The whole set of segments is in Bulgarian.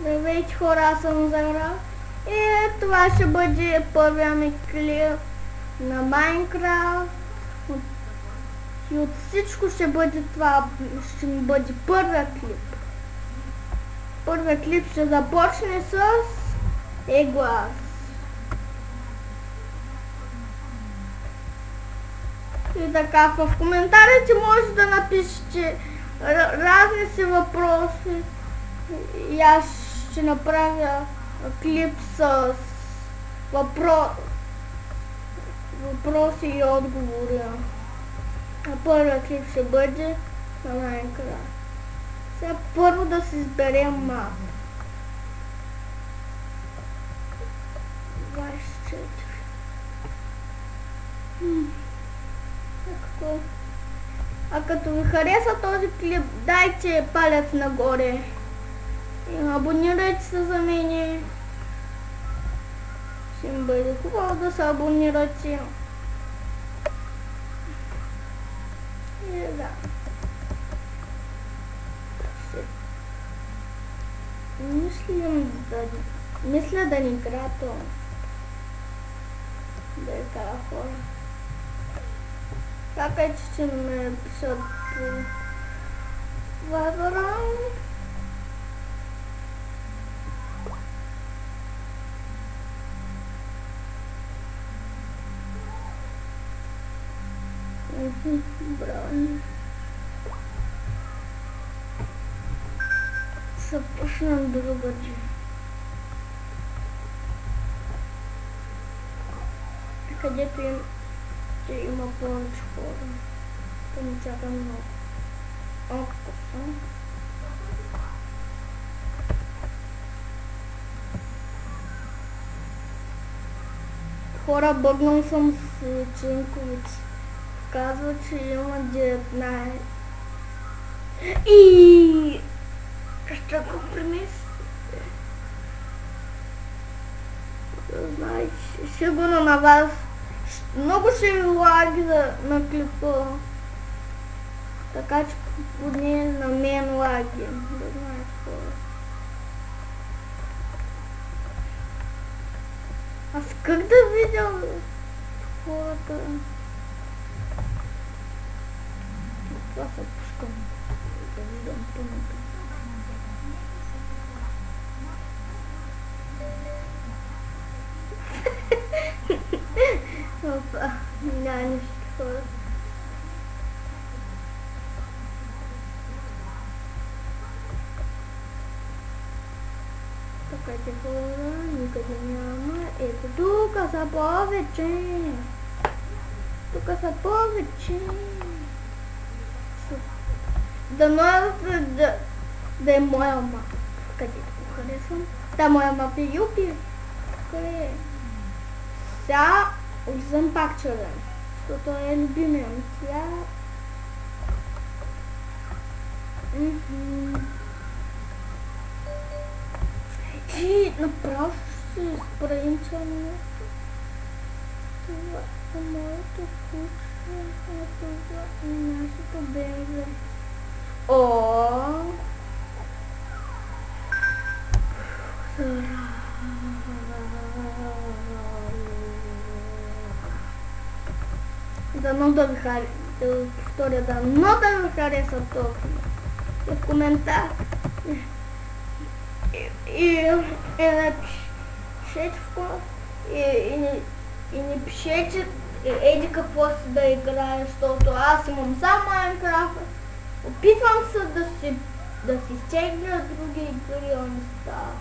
Здравейте хора, аз съм Зара и това ще бъде първия ми клип на Майнкрафт и от всичко ще бъде това, ще ми бъде първия клип. Първият клип ще започне с глас. И така, в коментарите може да напишете разни си въпроси и аз ще направя клип с въпроси и отговори. Първият клип ще бъде на Майнкрафт. Сега първо да си изберем мапа. 24. А като ви хареса този клип, дайте палец нагоре. И абонирайте се за мене. Ще ми бъде хубаво да се абонирате. И да. Мисля да ни игра то. Да е кара хора. Чакайте, че ме пишат по Viber. Браво. Започнем друга. Където има повече хора. Да ми чака много. Октоса. Хора, бъгнал съм с Чинкович. Казва, че има 19. И ще го преместите. Знаеш, сигурно на вас много ще ви лаги на клипа. Така че поне на мен лаги. Да знаеш хора. Аз как да видя хората? Това се пускам. Да видам пълното. Опа, няма нищо хора. Така че хора, никъде няма. Ето тук са повече. Тук са повече. Дано да е моя мапа. Къде го харесвам? Да, моя мапа е Юпи. Къде е? Сега влизам пак червен, защото е любимия ми цвят. И направо ще се справим черното. Това е моето куче, това е нашето бебе. О! Дано да ви хареса, да повторя, дано да ви хареса този в коментар. И напишете и не пишете еди какво си да играе, защото аз имам сам Майнкрафт. Опитвам се да си стегна други игри, а не става.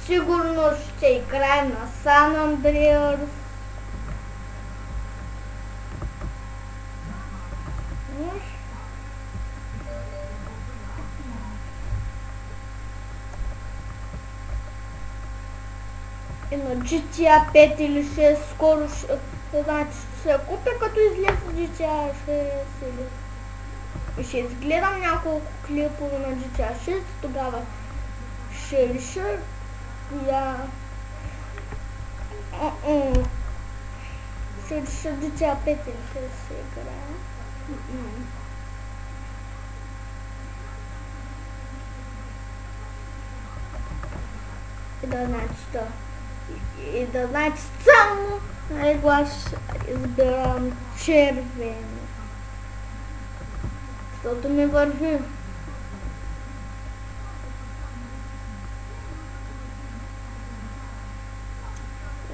Сигурно ще играем на Сан Андреас. И на GTA 5 или 6 скоро ще се купя, като излезе GTA 6 или ще изгледам няколко клипове на GTA 6, тогава ще реша ще реша GTA 5 или 6 ще играя. да значи то. И да значи само глас избирам червено. Защото ми върви.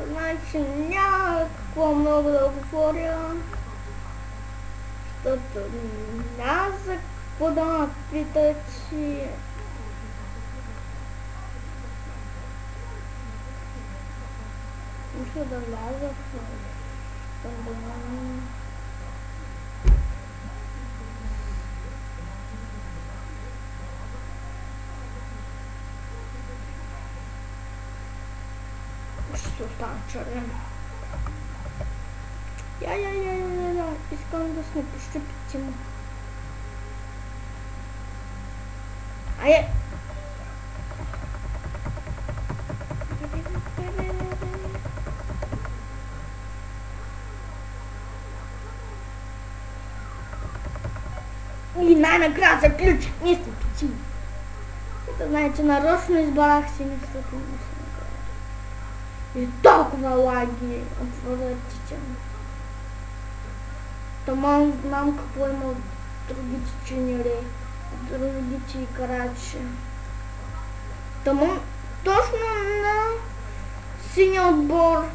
Значи няма какво много да говоря. Защото няма за какво да ме пита, че мисля да вляза в Скандинавия. Ще се остана черен. Я, искам да сме пощупите му. Айде! И най-накрая се ключи. Ние се пичим. И да знае, че нарочно избрах си защото не се накрая. И толкова лаги отвратително. Таман знам какво има от другите чинери, от другите играчи. Таман точно на синия отбор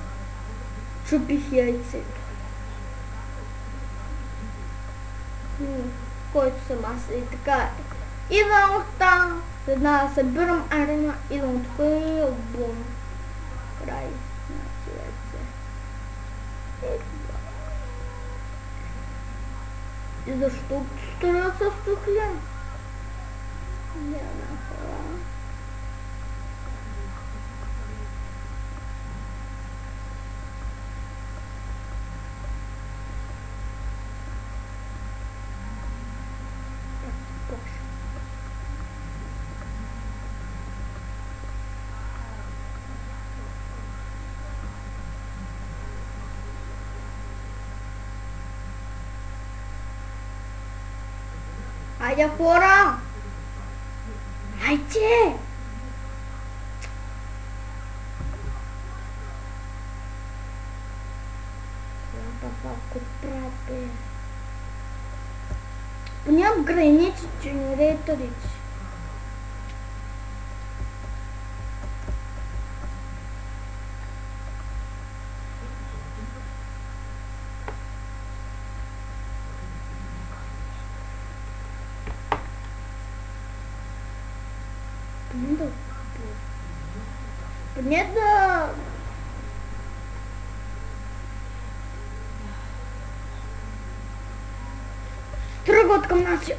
чупих яйцето. Който съм аз и така. Идвам от там, една да събирам арена, идвам тук и бум. Край на яйце. И защо стоят с тухля? Няма хора. Айде хора! Айде! Какво прави? Понякога граници генераторите. Поне да... тръгват към нас.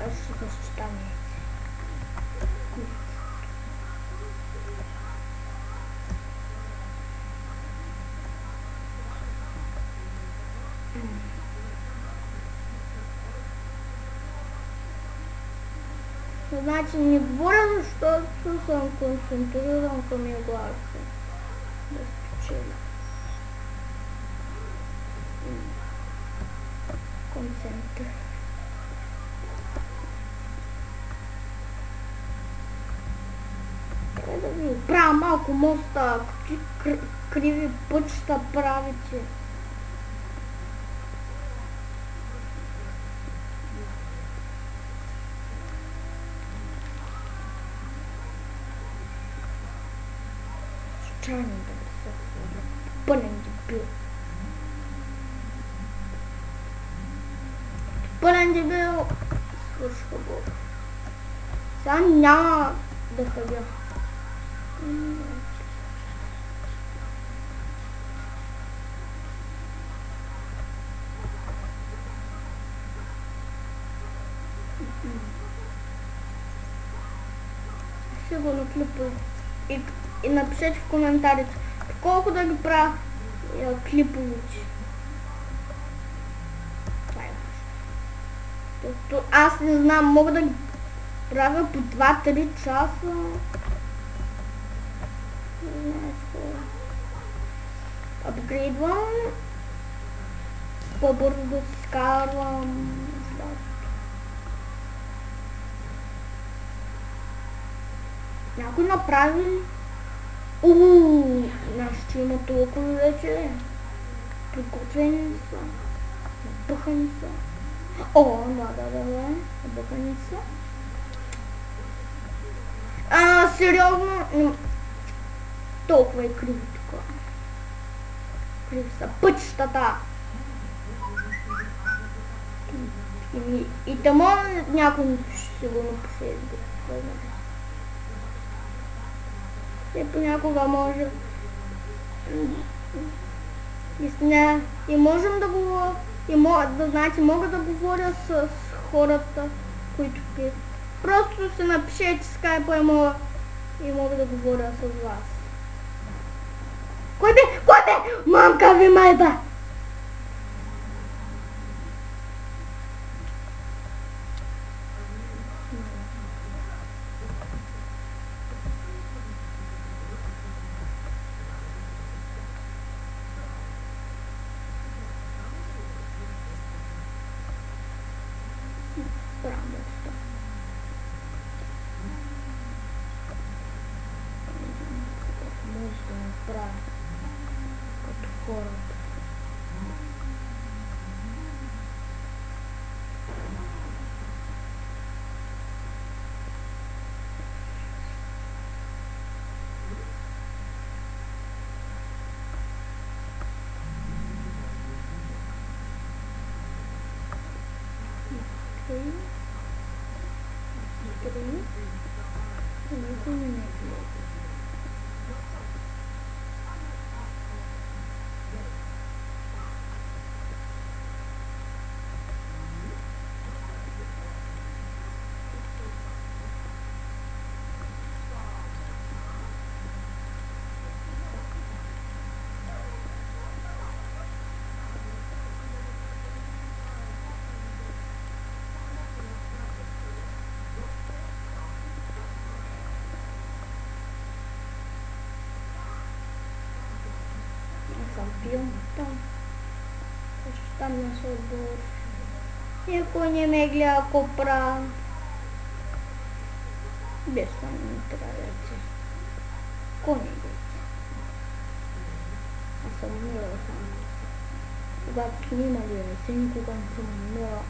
Ще защитам яйце. Значи не говоря, защото съм концентриран към гласа. Да спечеля. Концентриран. Да ви оправя малко моста, ако ти криви пътища правите. Случайно да се пълен дебил. Пълен дебил. Свършва го. Сега няма да ходя. сигурно клипове. И напишете в коментарите колко да ги правя клиповете. Това е важно. Аз не знам, мога да ги правя по 2-3 часа. Апгрейдвам. По-бързо да си скарвам. Някой направи ли? Нашите има толкова вече. Приготвени са. Набъхани са. Да. Набъхани са. Сериозно. Толкова е криво тук. Криво са пътищата. И тъмо някой ми пише сигурно по Фейсбук. И понякога може и можем да говоря, знаете, мога да говоря с хората, които пият. Просто се напишете скайпа и мога да говоря с вас. Кой бе? Мамка ви майба! Като хората. Пием там. Там на отбор. И ако не ме гледа копра. Без това не трябва. Кони деца. Аз съм умирала сам. Когато снимали ръце, никога не съм умирала.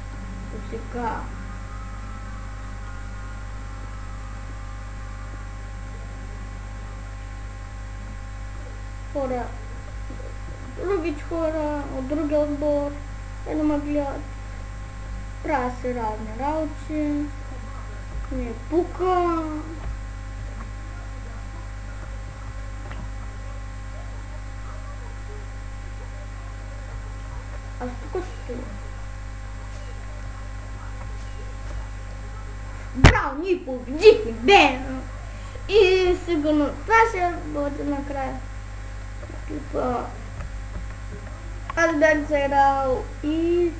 До сега. Хора. Другите хора от другия отбор не ме гледат. Правя си разни работи. Не пука. Аз тук стоя. Браво, ние победихме, бе! И сигурно това ще бъде накрая. Аз бях заиграл и